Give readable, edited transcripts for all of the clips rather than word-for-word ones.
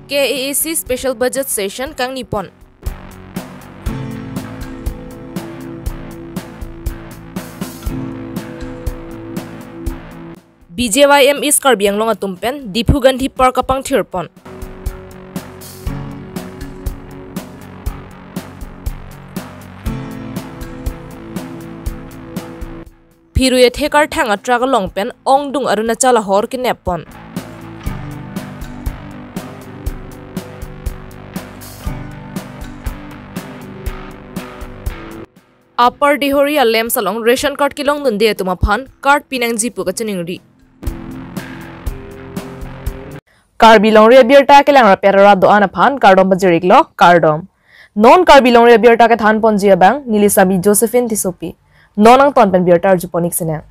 KAAC Special Budget Session kang Nippon. BJYM is Karbi Anglong atumpen Dipu Gandhi Park apang Thirpon. Piruye thekar thang atraga longpen Ongdung Arunachal Lahore ki Nepon. Upper Dihori Lem Salong ration card kilong dunde tumaphan card pinang jipu ka cheningri. Karbilong rebierta ke lang rapera do anaphan cardom bajirik lo cardom. Non karbilong rebierta ke than ponjia bang Nilisabi Josephine Tisopi. Nonang tonpen bierta juponik sene.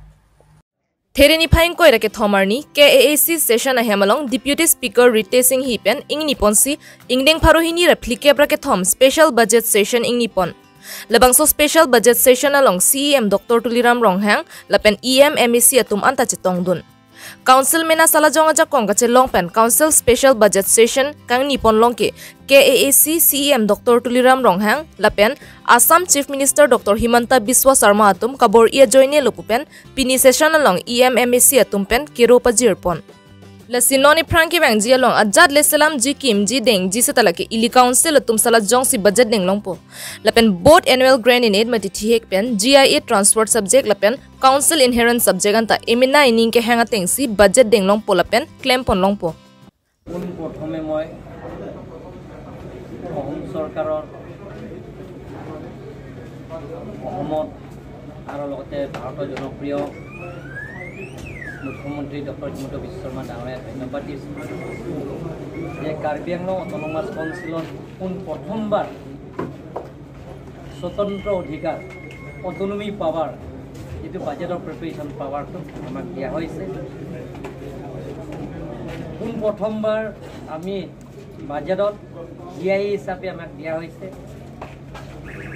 Thereni phaing koi rake thomarni KAAC session ahemalong Deputy Speaker Rite Singh Hipen ing Niponsi ingdeng pharohini replike brake thom special budget session ing Nipon. Labangso special budget session along CEM Dr. Tuliram Ronghang lapen EMMAC atum anta chitong dun. Council mena salajong aja kongkache longpen Council special budget session kang Nipon longke KAAC CEM Dr. Tuliram Ronghang lapen Assam Chief Minister Dr. Himanta Biswa Sarma atum kabor ia joine lupupen pini session along EMMAC atumpen kiropa jirpon. Lasinoni Frankie Bangji along ajad leselam ji kim ji deng ji setalake ili council atum sala jong si budget deng longpo. Lapen both annual grant in aid mati thihek pen GIA transport subject lapen council inherent subject anta emina ining ke hanga teng si budget deng longpo lapen claim pon longpo. Prothome moi Ahom Sarkaror Ahomot aro logote Bharator Jonopriyo Mukhomantri Dr. Himanta Biswa Sarma Dangore ধন্যবাদ দিছো যে Karbi Anglong autonomous কাউন্সিলত প্ৰথমবাৰ স্বতন্ত্ৰ অধিকাৰ autonomy power যেটো বাজেটৰ preparation পাৱাৰটো আমাক দিয়া হৈছে প্ৰথমবাৰ আমি বাজেটত জিআই হিচাপে আমাক দিয়া হৈছে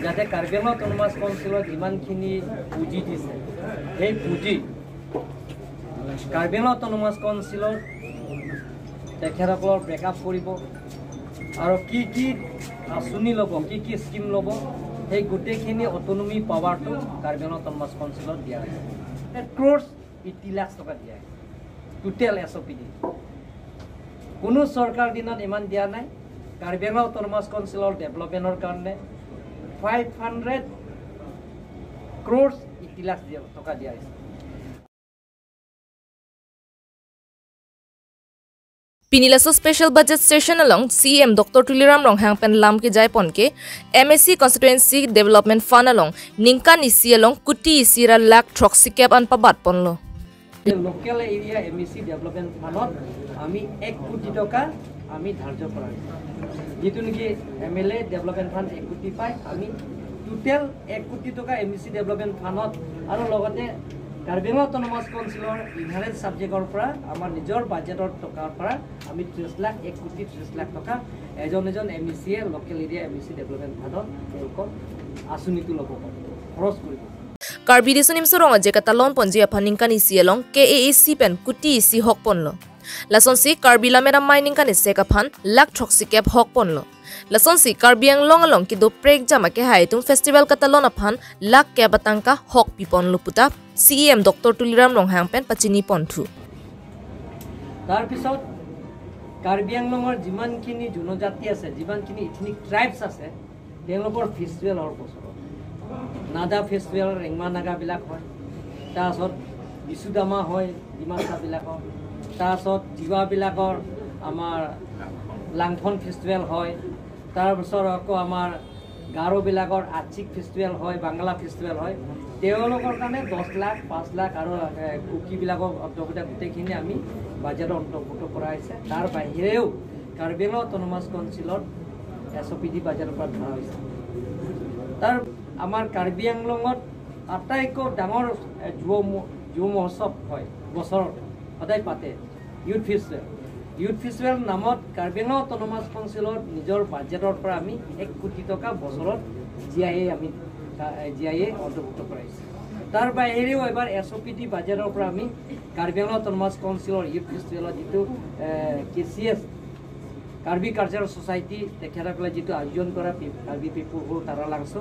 যাতে কাৰ্বি আংলং অটোনমাস কাউন্সিলত যিমানখিনি পুঁজি দিছে সেই পুঁজি কাৰ্বি আংলং অটোনমাস কাউন্সিলৰ তেখেতসকলৰ ব্ৰেকআপ কৰিব আৰু কি আঁচনি ল'ব কি স্কিম ল'ব সেই গোটেইখিনি অটোনমি পাৱাৰটো কাৰ্বি আংলং অটোনমাস কাউন্সিলত দিয়া হৈছে 8 crores 80 লাখ টকা দিয়া হৈছে টোটেল এছঅপিডি কোনো চৰকাৰ দিনত ইমান দিয়া নাই কাৰ্বি আংলং অটোনমাস কাউন্সিলৰ ডেভেলপমেণ্টৰ কাৰণে 500 crores 80 লাখ টকা দিয়া হৈছে Pinilaso special budget session along CM Dr. Tuliram Ronghang pen lam ke jai pon ke MSC constituency development fund along Ningka isi along Kuti isira lak troxy cap an pabat pon lo. Local area MSC development fund ami 1 কোটি টাকা আমি ধার্য করা যেটো নাকি MLA development fund 1 কোটি পাই আমি টোটাল 1 কোটি টাকা MSC development fund আৰু লগতে কাৰ্বি আংলং অটোনমাস কাউন্সিলৰ ইনহেৰেন্ট সাবজেক্টৰ পৰা আমাৰ নিজৰ বাজেটৰ টকাৰ পৰা আমি 30 লাখ 1 কোটি 30 লাখ টকা এজন MSC local area MSC development ফাণ্ডত তেওঁলোকক আঁচনিটো ল'ব খৰচ কৰিব কাৰ্বি দেশনিম সৰং যে কাটালন পঞ্জি আফানিং কানি সিলং KAAC পেন কুটি ইসি হক পনলো লাসনসি কাৰ্বি লামেৰা মাইনিং কানি সেকাফান লাখ ঠক্সি কেপ হক পনলো লাসনসি Karbi Anglong along ki do prek jama ke haitum festival katalon afan lak ke batangka hok pipon luputa CEM Dr. Tuliram Ronghang pen pachini ponthu তাৰ পিছত কাৰ্বি আংলঙৰ যিমানখিনি জনজাতি আছে যিমানখিনি ইথনিক ট্ৰাইবস আছে তেওঁলোকৰ ফেষ্টিভেল হৰ বছৰত নাদা ফেষ্টিভেল ৰেংমা নাগা বিলাক হয় তাৰছত বিশুদামা হয় ডিমাচা বিলাকৰ তাৰছত জিৱা বিলাকৰ আমাৰ লাংথন ফেষ্টিভেল হয় তাৰপিছত আকৌ আমাৰ গাৰো বিলাকৰ আচিক ফেষ্টিভেল হয় বাংলা ফেষ্টিভেল হয় তেওঁলোকৰ কাৰণে 10 লাখ 5 লাখ আৰু কুকি বিলাকৰ অন্তৰ্গত গোটেইখিনি আমি বাজেটৰ অন্তৰ্ভুক্ত কৰা হৈছে তাৰ বাহিৰেও কাৰ্বি আংলং অটোনমাস কাউন্সিলৰ এছঅপিডি বাজেটৰ পৰা ধৰা হৈছে তাৰ আমাৰ কাৰ্বি আংলঙত আটাইতকৈ ডাঙৰ যুৱ মহোৎসৱ হয় বছৰত সদায় পাতে ইউথ ফেষ্টিভেল নামত কাৰ্বি আংলং অটোনমাস কাউন্সিলৰ নিজৰ বাজেটৰ পৰা আমি 1 কোটি টকা বছৰত জিআইএ অন্তৰ্ভুক্ত কৰাইছে তাৰ বাহিৰেও এবাৰ এছঅপিডি বাজেটৰ পৰা আমি কাৰ্বি আংলং অটোনমাস কাউন্সিলৰ ইউথ ফেষ্টিভেলৰ যিটো KCS কাৰ্বি কালচাৰেল সোসাইটি তেখেতসকলে যেটো আয়োজন কৰা কাৰ্বি পিপুল হল তাৰা লাংস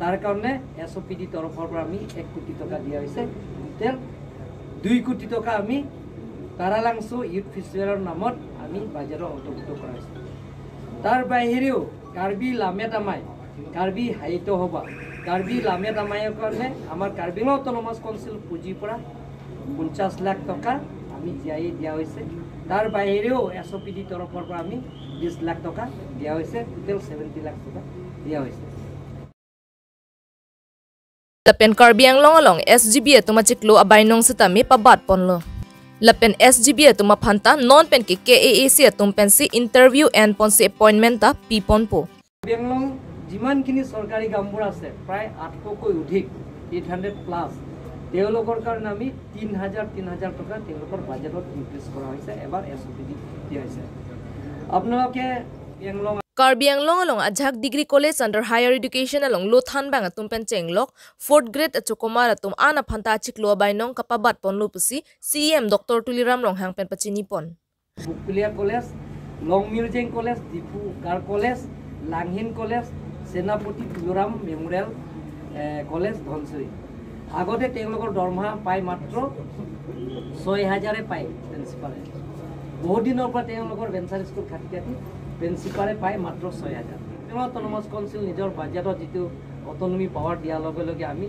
তাৰ কাৰণে SOPD তৰফৰ পৰা আমি 1 কোটি টাকা দিয়া হৈছে টোটাল 2 কোটি টাকা আমি তারা লাংস ইউথ ফেস্টিভেলৰ নামত আমি বাজাৰৰ অন্তৰ্ভুক্ত কৰা হৈছে তাৰ বাহিৰেও কাৰ্বি লামেটামাই কাৰ্বি হাইত হবা কাৰ্বি লামেটামাইৰ কাৰণে আমাৰ কাৰ্বি অটোনমাস কাউন্সিল পুঁজিৰ পৰা 50 লাখ টাকা আমি জিয়াই দিয়া হৈছে তাৰ বাহিৰেও SOPD তৰফৰ পৰা আমি 20 লাখ টাকা দিয়া হৈছে টোটাল 70 লাখ টাকা দিয়া হৈছে Lapen Karbi Anglong along SGB atuma chiklo abainong sitami pabat ponlo Lapen SGB atuma phanta non pen ki KAAC atum pensi interview and ponsi appointment ta pipon po Anglong jiman kini সরকারি কামবোৰ আছে প্ৰায় 800 কৈ অধিক 800 plus তেওঁলোকৰ কাৰণে আমি 3000 টাকা তেওঁলোকৰ বাজেটত ইনক্ৰিজ কৰা হৈছে এবাৰ SOPD দিয়া হৈছে আপোনালোকে Anglong Karbi Anglong along Ajak Degree College under Higher Education along Lothan bang atum pen chenglok 4th grade achukomar atum ana phanta chiklo bainong kapabat ponlo pusi CM Dr. Tuliram Long hang pen pachini pon Bukpilia College Longmiljeng College Dipu Gar College Langhin College Senapati Tuliram Memorial College Dhonsuri আগতে তেওঁলোকৰ দৰমহা পাই মাত্ৰ 6000 পায় প্ৰিন্সিপালে বহুত দিনৰ পৰা তেওঁলোকৰ ভেঞ্চাৰ স্কুল খাটি প্ৰিন্সিপালে পায় মাত্ৰ 6000 অটোনমাস কাউন্সিল নিজৰ বাজেটত যেটো অটোনমি পাৱাৰ দিয়াৰ লগে লগে আমি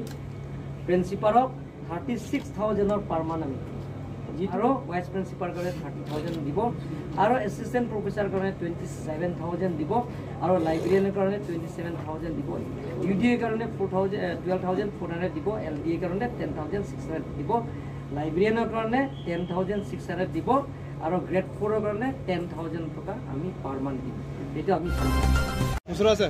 প্ৰিন্সিপালক 36000 পাৰ মান আমি আৰু ভাইস প্ৰিন্সিপাল কৰে 30000 দিব আৰু এসিস্টেন্ট প্ৰফেসৰ কৰে 27000 দিব আৰু লাইব্ৰেৰিয়ানৰ কাৰণে 27000 দিব UDA কাৰণে 12400 দিব LDA কাৰণে 10600 দিব লাইব্ৰেৰিয়ানৰ কাৰণে 10600 দিব আৰু গ্ৰেড 4 ৰ কাৰণে 10000 টকা আমি পাৰ মান দিম এটা আমি মুসরা আছে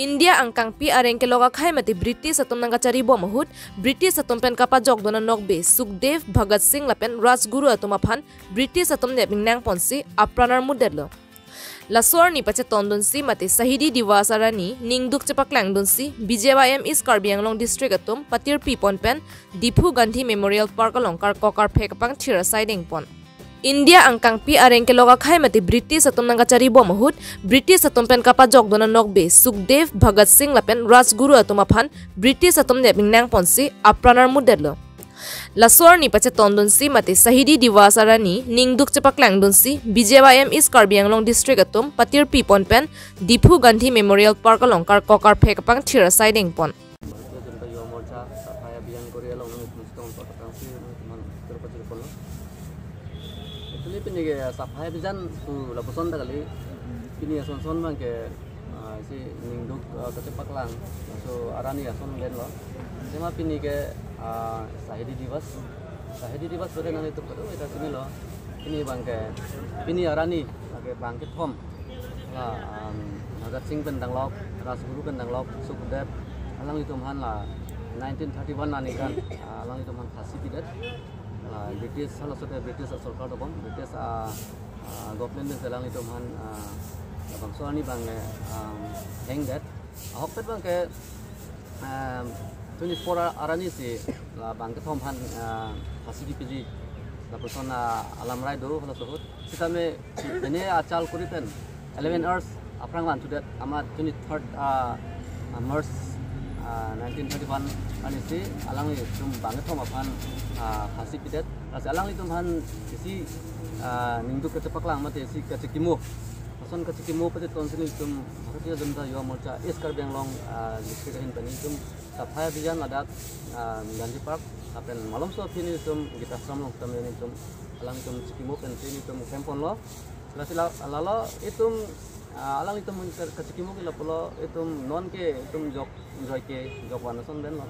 India angkang pi areng ke loga khai mati British atum nanga cari bo mahut British atum pen kapa jok dona nokbe Sukhdev Bhagat Singh lapen Rajguru atum aphan British atum ne bingnang ponsi apranar mudelo Lasor ni pache tondon si mati Sahidi Diwasarani ningduk cepak langdon si BJYM East Karbi Anglong District atum patir pi pon pen Dipu Gandhi Memorial Park along kar kokar phekapang thira siding pon India angkang pi areng ke loga khai mati British atum nanga cari bo mahut British atum pen kapa jok dona nokbe Sukhdev Bhagat Singh lapen Rajguru atum aphan British atum ne bingnang ponsi apranar mudelo Lasor ni pache tondon si mati Sahidi Diwasarani ningduk cepak langdon si BJYM East Karbi Anglong District atum patir pi pon pen Dipu Gandhi Memorial Park along kar kokar phekapang thira siding pon Pini ke saphai bijan tu lapuson dah kali pini ason bang ke si ningduk kecepak lang so arani ason len lo cuma pini ke Sahidi Diwas pada nanti tu pada kita sini lo pini bang ke pini arani ke bang ke thom lah Bhagat Singh pendang lok Rajguru pendang lok Sukhdev alang itu man lah 1931 nani kan alang itu man khasi tidak British salah satu British सरकार तो बंग British government में सेलांग itu man bang soal ni bang hang that hokpet bang ke 24 arani si bang ke thom han khasi di piji la persona alam rai do holo sohut kita me ini acal kuripen 11 hours aprang wan to that amat 23rd March 1931 ani si alang itu bang ke thom apan khasi pidet as alang itu man isi ningduk kecepak lang mati si kecikimu ason kecikimu pada tahun sini itu Bharatiya Janata Yuva Morcha East Karbi Anglong district hin pani itu saphaya bijan ladak Gandhi Park apen malam so pini itu kita samlong kami ini itu alang itu kecikimu pen sini itu kempon lo lalo itu alang itu kecikimu kila pulo itu non ke itu jok enjoy ke jok wanason ben lo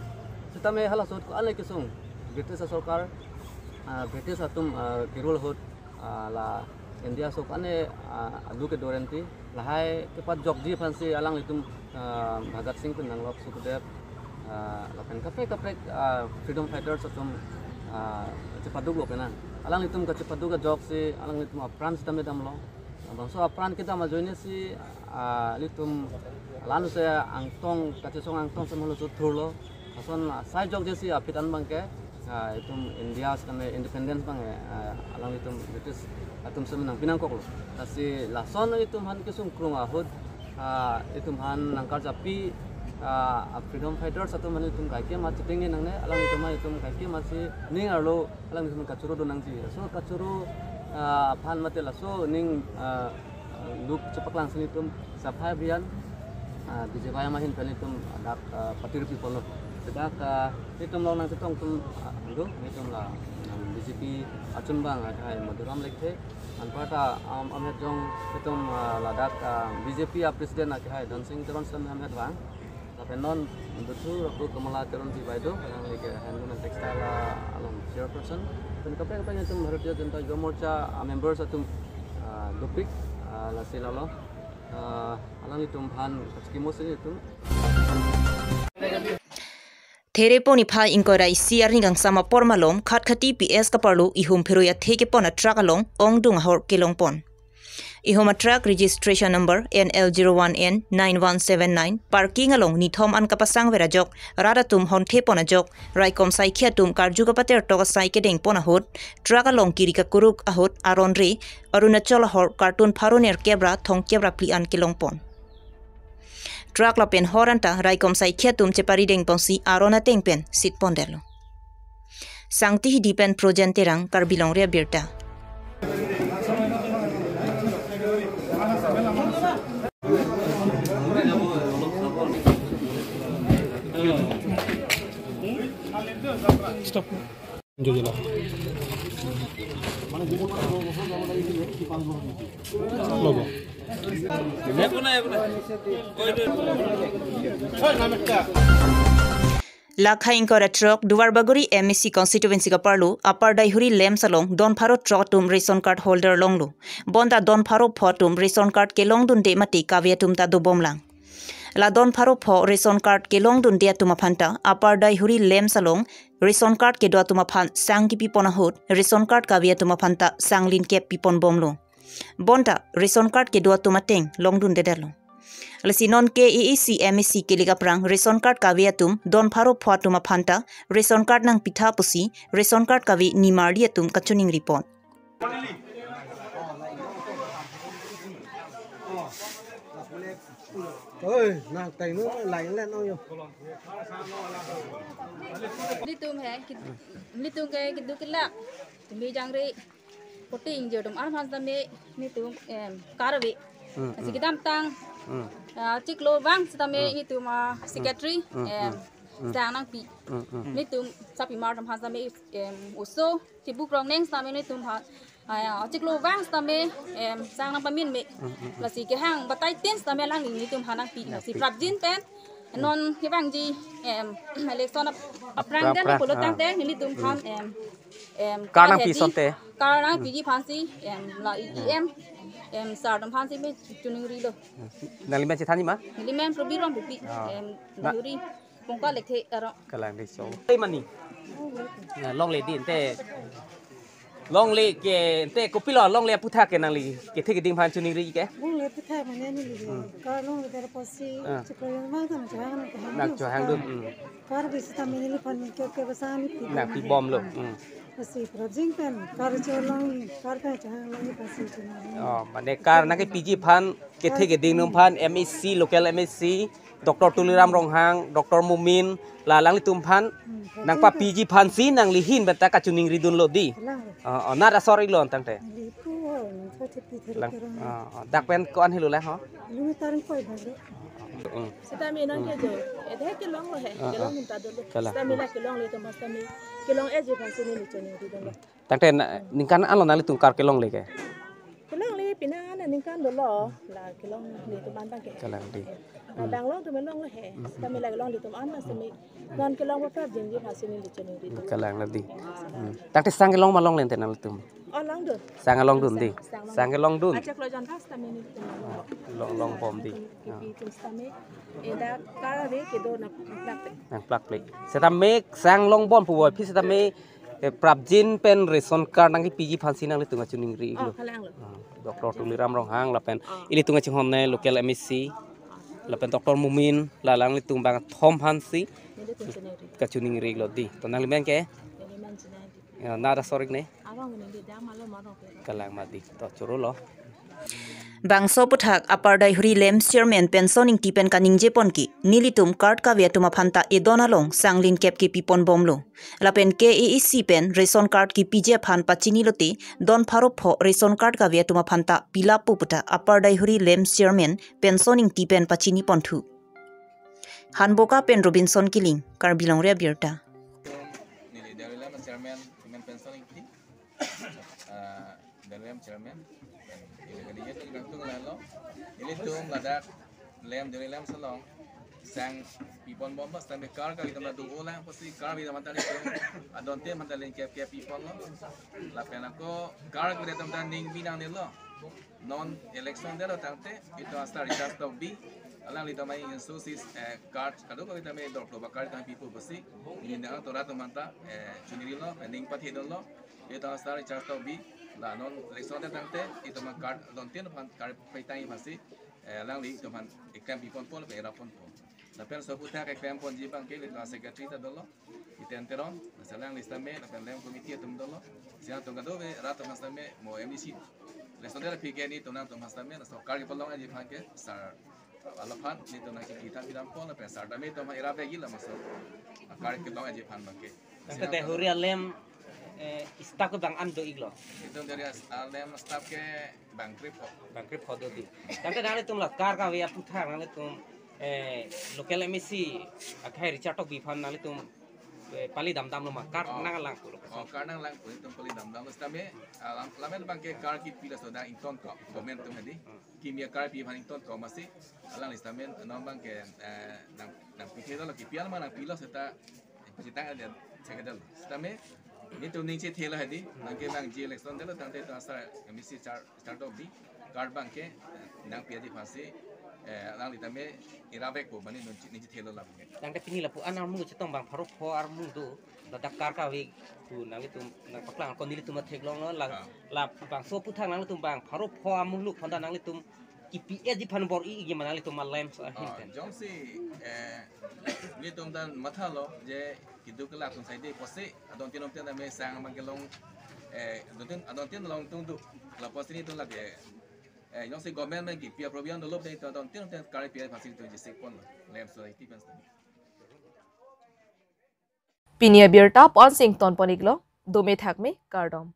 kita me halasut ko alai kisung British सरकार British atum kirul hut la India sok ane adu ke dorenti lahai kepat jokji fansi alang itum Bhagat Singh pendang lok Sukhdev lapen kape freedom fighters atum cepadug lo penan alang itum ka cepadug ka jok si alang itum apran sitam dam lo bangso apran kita majoine si litum lanu saya angtong kacesong angtong semolo sutur lo ason sai jok jesi apitan bangke itu India sekarang independence bang alang itu British atum semenang pinangkok lo tapi lason itu han kesung krung ahud itu han nangkar japi freedom fighters atau mana itu kaki masih tinggi nangnya alang itu mah itu kaki masih ning arlo alang itu kacuru do nangji so kacuru pan mati laso ning luk cepak langsung itu sapai bian di Jawa mahin pen itu ada patir people lo sedak itu long nang setong tum ando itu lah BJP acun bang ada Maduram lekhe anpata amet jong itu ladak BJP presiden ada dan sing teron sam amet bang tapi non betul aku kemala teron di baido yang lagi handloom and textile alam chairperson dan kapan itu Bharatiya Janata Yuva Morcha members atau dupik la silalo alang itu han kimo sini itu There poni phai ingkora isiar hingang sama pormalom khat khati PS kaparlu ihum pheroya theke pona truck along ongdung hor kelong pon ihoma truck registration number NL01N 9179 parking along nithom an kapasang verajok radatum honthe pona jok raikom saikhia tum karju kapater toka saike deng pona hot truck along kirika kuruk ahot aron re arunachal hor cartoon pharoner kebra thong kebra pli an kelong pon Truck la pen horanta raikom sai khiatum chepari deng ponsi arona tengpen sit ponderlo. Sangti hidipen projenterang karbilong rea birta. Stop. Jujurlah. Logo. Lakha ingkora truck Duwarbaguri MSC constituency ka parlu upper daihuri lem salong don pharo truck tum ration card holder longlu bonda don pharo photum ration card ke long dun de mati kavya tum ta do bomlang la don pharo pho ration card ke long dun de tuma phanta upper daihuri lem salong ration card ke do tuma phan sang ki pipona hot ration card kavya tuma phanta sanglin ke pipon bomlu bonda ration card ke do tuma teng long dun de derlo Lesinon ke EEC MSC ke liga prang ration card kavya tum don pharo pho tuma phanta ration card nang pitha pusi ration card kavi nimardia tum kachuning report ơi nàng tay nó lại lên đâu Litung ke kidu kila tumi jangri puting je dum arhan tame ni tum karawi sikidam tang ciklo bang tame itu ma secretary sang nang pi ni tum sapi mar dum tame uso tibuk rong neng tame ni tum ciklo bang tame sang nang pamin me la si ke hang batai tin tame lang ni tum hanang pi si prabjin pen non cái bang gì election aprang den polo tang te ni tum phan car nang pi son te car nang pi ji phan si la sar dam phan si me tuning ri lo nang limen chithani ma limen pro birom pi yuri pongka lekhe aro kalang de show te mani long le din te long le ke te kopilo long le putha ke nang li ke thik ding phan chuning ri ke long le putha mane ni li ka long le der posi chiklo ma kan jang nak cho hang dum kar bi sta mene li pan ke basani pi nak pi bom lo posi project pen kar cho long kar ka jang long ni posi chuna mane kar na ke pg phan ke thik ding num phan MSC local MSC Dr. Tuliram Ronghang Dr. Mumin la lang li tum phan nang pa pg phan si nang li hin beta ka chuning ri dun lo di na ra sorry lon tang te lang dak pen ko an hilu la ho lu tarin koi ba sita mi nang ke jo edhe ke long lo he ke long minta do sita mi la ke long le to mas mi ke long eje phan si ni chone ri do tang te ningkan an lo na li tum kar ke long le ke long le pina na ningkan do lo la ke long le to ban bang ke kalang di bang long to men long lo he sita mi la ke long le to an mas mi non ke long ba pra jing ji phan si ni chone ri do kalang la di tang te sang ke long ma long len te na li tum long do sang ke long dun di sang ke long dun ajak lo jan pas ta mi ni long bom di ki tum sta mi eda kara re ke do na plak te nang plak plek seta mek sang long bom pu boy phi seta me prabjin pen ration card nang ki pg phansi nang le tunga chuning ri lo halang lo Dr. Tuliram Ronghang la pen ili tunga chhom ne local MSC la pen Dr. Mumin la lang li tung bang thom phansi ka chuning ri lo di to nang limen ke nada sorik ne kalang madi to churu lo Bangso puthak apardai huri lem chairman pensioning tipen kaning jepon ki nilitum card ka viatuma phanta edona long sanglin kep ki pipon bomlo lapen KEC pen ration card ki pije phan pachini loti don pharo pho ration card ka viatuma phanta pilapu putha apardai huri lem chairman pensioning tipen pachini ponthu hanboka pen Robinson Kiling Karbilong Ria Birta nili dalam chairman tipen pensioning ti dalam chairman ini tu gantung lalu ini tu ladak lem dari lem selong sang pipon bomba sampai car kali tempat tu ulang pasti car bisa mantan itu adonte mantan link kep pipon lo lapen aku car kita tempat ning binang ni lo non election dia tangte itu asal recharge stock bi alang lito mai insusis card kado ko kita mai doktor bakal kan people pasti ini dah tu ratu manta chuniri lo ning pati lo itu asal recharge stock bi la non election dia tangte itu mah card donte no card paitai pasti alang li itu man ikan pipon pon pe rapon pon la pen so puta ke kem pon jibang ke la secretary ta dolo itenteron salang lista me la pen lem committee tum dolo sia to gado ve rato mas me mo MDC election dia pike ni to na to mas me so card ke long aji phan ke sar alapan ni to na ki kita bidang pon la pen sar da me to ma ira be gila maso card ke long aji phan bangke te huria lem staff bang ando iglo itu dari lem staff ke bang krip hodo di tante nale tum la kar ka via putha nale tum local MSC akhai richatok bi phan nale tum pali dam dam ma kar nang lang ko kar nang lang ko tum pali dam dam stame lamen bang ke kar ki pila soda inton ko momentum hadi kimia kar pi phan inton ko masi alang stamen non bang ke nang pikir lo ki pial mana pila seta pacita ada sekedal stame ini tu ning che thela hadi nang ke bang ji election delo tante to asa MSC start of di card bang ke nang pi di phasi alang litame irabek ko bani ning che thela la nang ke pini la pu anar mu chetong bang pharo pho ar mu do la dakar ka we tu nang itu nang paklang kon nili tu ma theklong la bang so puthang nang tu bang pharo pho amu luk phanda nang tu IPS di phan bor i gi manali tu malem so hinten jongsi ni tum dan mathalo je kidu kala kun sai de pose adon tinom ten me sang mangelong adon ten long tung du la pose ni tu la ke jongsi government men ki pia provision do lob de to adon tinom ten kare pia facility je sek pon lem so ti pen Pinia Birta Pon Sington Poniglo Dome Thakme Kardom